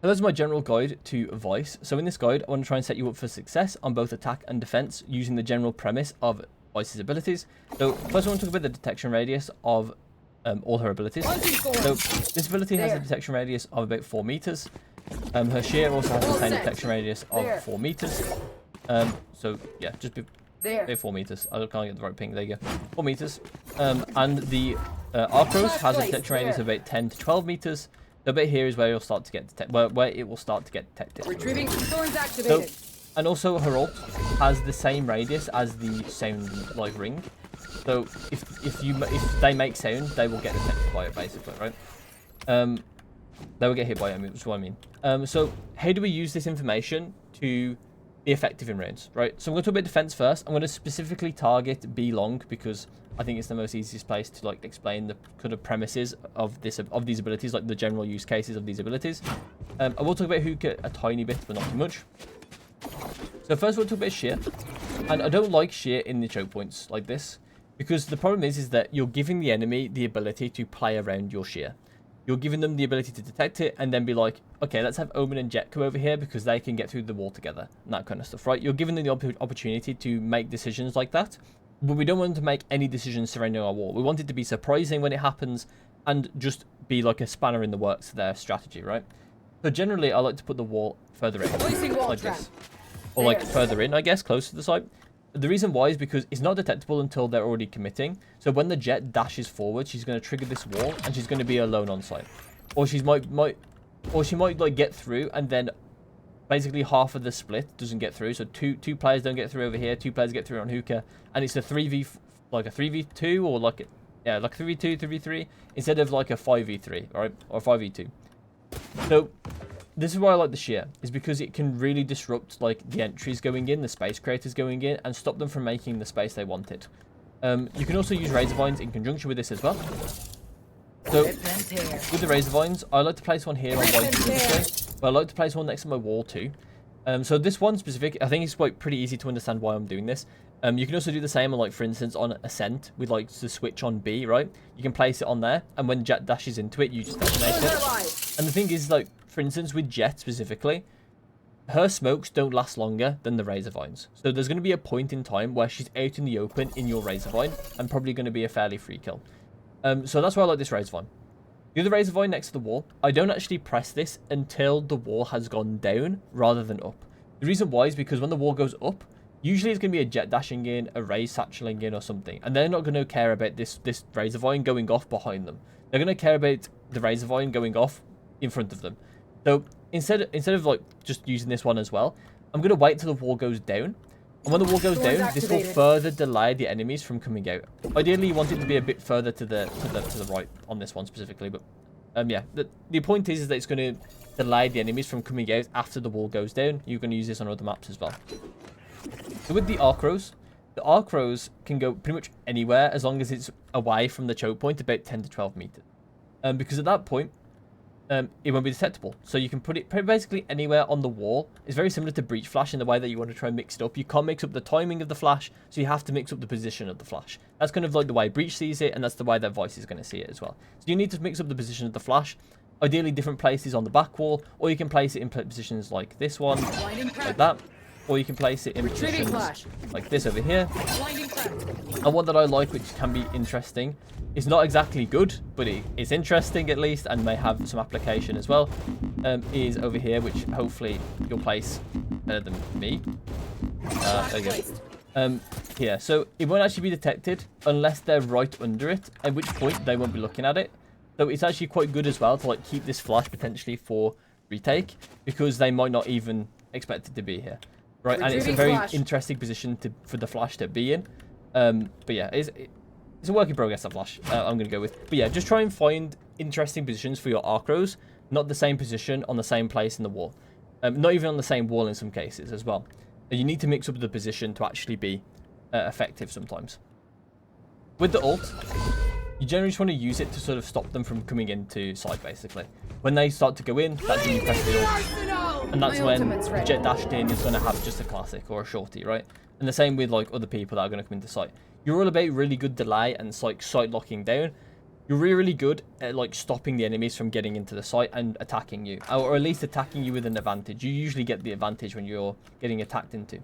So that's my general guide to Vyse. So in this guide, I want to try and set you up for success on both attack and defense using the general premise of Vyse's abilities. So first I want to talk about the detection radius of all her abilities. So this ability has a detection radius of about 4 meters. Her shear also has the same detection radius of 4 meters. So yeah, just be 4 meters. I can't get the right ping. There you go. 4 meters. And the Arcros has a detection radius of about 10 to 12 meters. So about here is where you'll start to get detected. Where it will start to get detected. Retrieving thorns activated. So, and also her ult has the same radius as the sound like ring. So if they make sound, they will get detected by it basically, right? They will get hit by it. That's what I mean. So how do we use this information to be effective in rounds, right? So I'm going to talk about defense first. I'm going to specifically target B long because I think it's the most easiest place to like explain the kind of premises of these abilities, like the general use cases of these abilities. I will talk about hookah a tiny bit, but not too much. So first we'll talk about shear, and I don't like shear in the choke points like this because the problem is that you're giving the enemy the ability to play around your shear. You're giving them the ability to detect it and then be like, okay, let's have Omen and Jet come over here because they can get through the wall together and that kind of stuff, right? You're giving them the opportunity to make decisions like that, but we don't want to make any decisions surrounding our wall. We want it to be surprising when it happens and just be like a spanner in the works to their strategy, right? So generally, I like to put the wall further in, like this. Or like further in, I guess, close to the site. The reason why is because it's not detectable until they're already committing. So when the Jet dashes forward, she's going to trigger this wall and she's going to be alone on site. Or she might like get through and then basically half of the split doesn't get through. So two players don't get through over here, 2 players get through on hookah, and it's a 3v2 or like like 3v2, 3v3 instead of like a 5v3, right? Or 5v2. So this is why I like the shear, is because it can really disrupt like the entries going in, the space creators going in, and stop them from making the space they wanted. You can also use razor vines in conjunction with this as well. So with the razor vines, I like to place one here on white specifically, but I like to place one next to my wall too. So this one specific, I think it's quite pretty easy to understand why I'm doing this. You can also do the same on, like, for instance, on Ascent with like the switch on B, right? You can place it on there, and when Jet dashes into it, you just detonate it. And the thing is, like, for instance, with Jet specifically, her smokes don't last longer than the razor vines. So there's going to be a point in time where she's out in the open in your razor vine, and probably going to be a fairly free kill. So that's why I like this razor vine. The other razor vine next to the wall, I don't actually press this until the wall has gone down rather than up. The reason why is because when the wall goes up, usually it's going to be a Jet dashing in, a Raze satcheling in or something. And they're not going to care about this razor vine going off behind them. They're going to care about the razor vine going off in front of them. So instead of like just using this one as well, I'm going to wait till the wall goes down. And when the wall goes down, this will further delay the enemies from coming out. Ideally, you want it to be a bit further to the right on this one specifically. But yeah, the point is that it's going to delay the enemies from coming out after the wall goes down. You're going to use this on other maps as well. So with the Arcros can go pretty much anywhere as long as it's away from the choke point, about 10 to 12 meters. Because at that point, it won't be detectable. So you can put it basically anywhere on the wall. It's very similar to Breach Flash in the way that you want to try and mix it up. You can't mix up the timing of the flash, so you have to mix up the position of the flash. That's kind of like the way Breach sees it, and that's the way that Vyse is going to see it as well. So you need to mix up the position of the flash. Ideally, different places on the back wall, or you can place it in positions like this one, like that. Or you can place it in positions like this over here. And one that I like, which can be interesting, it's not exactly good, but it's interesting at least, and may have some application as well, is over here, which hopefully you'll place better than me. There you go. Here, so it won't actually be detected unless they're right under it, at which point they won't be looking at it. So it's actually quite good as well to like keep this flash potentially for retake, because they might not even expect it to be here. Right, and it's a very interesting position for the flash to be in. But yeah, it's a work in progress, that flash, I'm going to go with. But yeah, just try and find interesting positions for your Arcros, not the same position on the same place in the wall. Not even on the same wall in some cases as well. You need to mix up the position to actually be effective sometimes. With the ult, you generally just want to use it to sort of stop them from coming into site, basically. When they start to go in, that's when you press the ult. And that's when Jet dashed in is going to have just a classic or a shorty, right? And the same with like other people that are going to come into site. You're all about really good delay and like site locking down. you're really, really good at like stopping the enemies from getting into the site and attacking you, or at least attacking you with an advantage. You usually get the advantage when you're getting attacked into.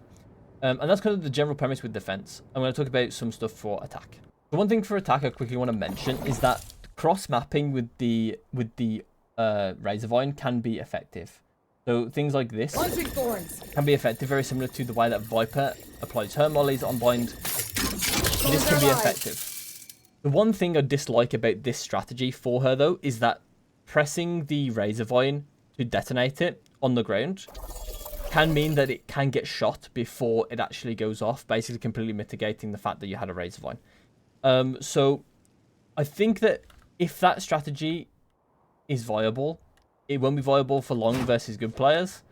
And that's kind of the general premise with defense. I'm going to talk about some stuff for attack. The one thing for attack I quickly want to mention is that cross mapping with the Razor Vine can be effective. So things like this can be effective, very similar to the way that Viper applies her mollies on Bind. This can be effective. The one thing I dislike about this strategy for her, though, is that pressing the Razor Vine to detonate it on the ground can mean that it can get shot before it actually goes off, basically completely mitigating the fact that you had a Razor Vine. So I think that if that strategy is viable, it won't be viable for long versus good players.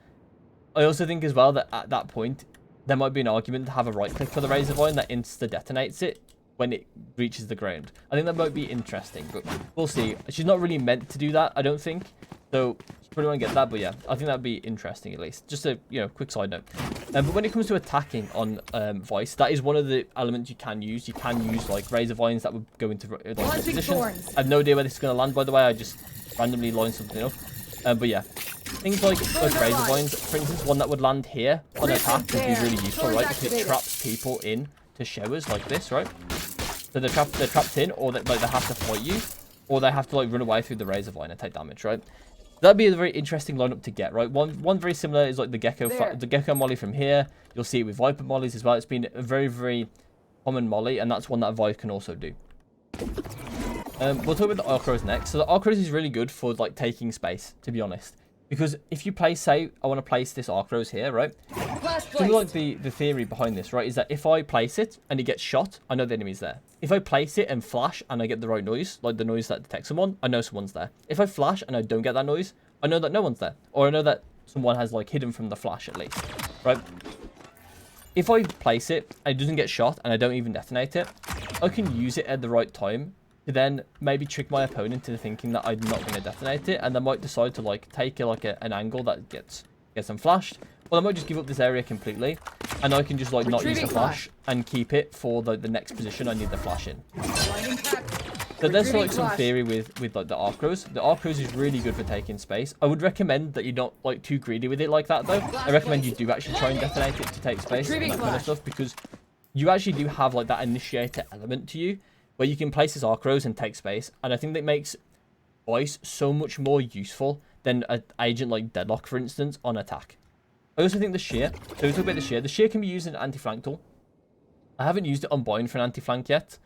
I also think as well that at that point, there might be an argument to have a right click for the Razor Vine that insta-detonates it when it reaches the ground. I think that might be interesting, but we'll see. She's not really meant to do that, I don't think. So, she probably won't get that, but yeah, I think that'd be interesting at least. Just a, quick side note. But when it comes to attacking on Vyse, that is one of the elements you can use. You can use, like, Razor Vines that would go into like, positions. I have no idea where this is going to land, by the way. I just randomly lined something up. But yeah, things like Razor Vines, for instance, one that would land here on attack would be really useful, right? Because it traps people in to showers like this, right? So they're trapped in, or they have to fight you, or they have to like run away through the Razor Vine and take damage, right? That'd be a very interesting lineup to get, right? One very similar is like the Gecko molly from here. You'll see it with Viper mollies as well. It's been a very, very common molly, and that's one that Vice can also do. We'll talk about the Arcros next. So the Arcros is really good for like taking space, to be honest. Because if you place, say, I want to place this Arcros here, right? Something like the theory behind this, right, is that if I place it and it gets shot, I know the enemy's there. If I place it and flash and I get the right noise, like the noise that detects someone, I know someone's there. If I flash and I don't get that noise, I know that no one's there. Or I know that someone has like hidden from the flash at least, right? If I place it and it doesn't get shot and I don't even detonate it, I can use it at the right time to then maybe trick my opponent into thinking that I'm not going to detonate it, and they might decide to like take an angle that gets them flashed, or they might just give up this area completely, and I can just like not use the flash and keep it for the next position I need the flash in. So there's like some theory with like the Arcros. The Arcros is really good for taking space. I would recommend that you're not like too greedy with it like that though. I recommend you do actually try and detonate it to take space and that kind of stuff, because you actually do have like that initiator element to you, where you can place his Arcros and take space, and I think that makes Vyse so much more useful than an agent like Deadlock, for instance, on attack. I also think the Shear, so we talk about the Shear can be used as an anti-flank tool. I haven't used it on Bind for an anti-flank yet,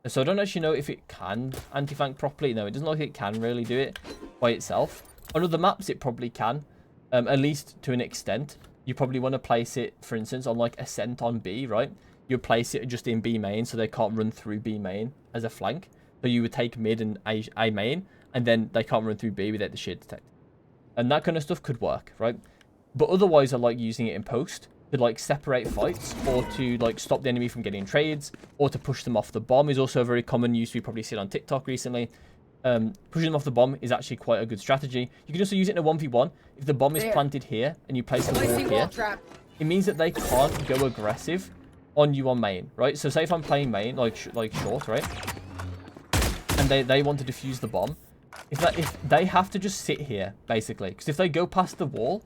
so I don't actually know if it can anti-flank properly. No, it doesn't look like it can really do it by itself. On other maps, it probably can, at least to an extent. You probably want to place it, for instance, on like Ascent on B, right? You place it just in B main, so they can't run through B main as a flank. So you would take mid and A main, and then they can't run through B without the Shear detect. And that kind of stuff could work, right? But otherwise, I like using it in post to like separate fights, or to like stop the enemy from getting trades, or to push them off the bomb is also a very common use. We probably see it on TikTok recently. Pushing them off the bomb is actually quite a good strategy. You can also use it in a 1v1. If the bomb is planted here and you place the wall here, it means that they can't go aggressive on you on main, right? So say if I'm playing main, like short, right? And they want to defuse the bomb. If they have to just sit here, basically. Because if they go past the wall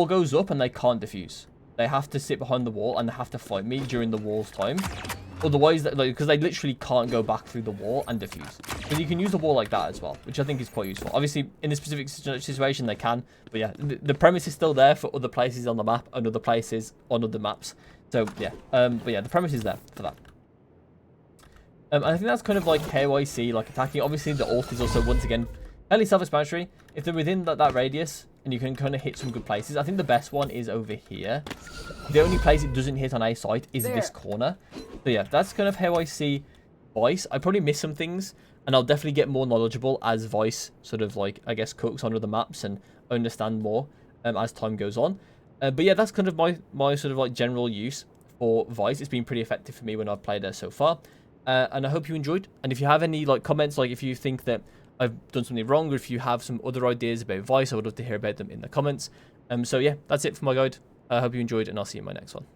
goes up and they can't defuse. They have to sit behind the wall and they have to fight me during the wall's time. Otherwise, because they literally can't go back through the wall and defuse. So you can use the wall like that as well, which I think is quite useful. Obviously, in this specific situation, they can. But yeah, the premise is still there for other places on the map and other places on other maps. So yeah, but yeah, the premise is there for that. I think that's kind of like how I see like attacking. Obviously, the ult is also once again fairly self-explanatory. If they're within that radius and you can kind of hit some good places, I think the best one is over here. The only place it doesn't hit on a site is this corner. So yeah, that's kind of how I see Vyse. I probably miss some things, and I'll definitely get more knowledgeable as Vyse sort of like, I guess, cooks on other maps and understand more as time goes on. But yeah, that's kind of my sort of like general use for Vyse. It's been pretty effective for me when I've played her so far. And I hope you enjoyed. And if you have any like comments, like if you think that I've done something wrong, or if you have some other ideas about Vyse, I would love to hear about them in the comments. So yeah, that's it for my guide. I hope you enjoyed, and I'll see you in my next one.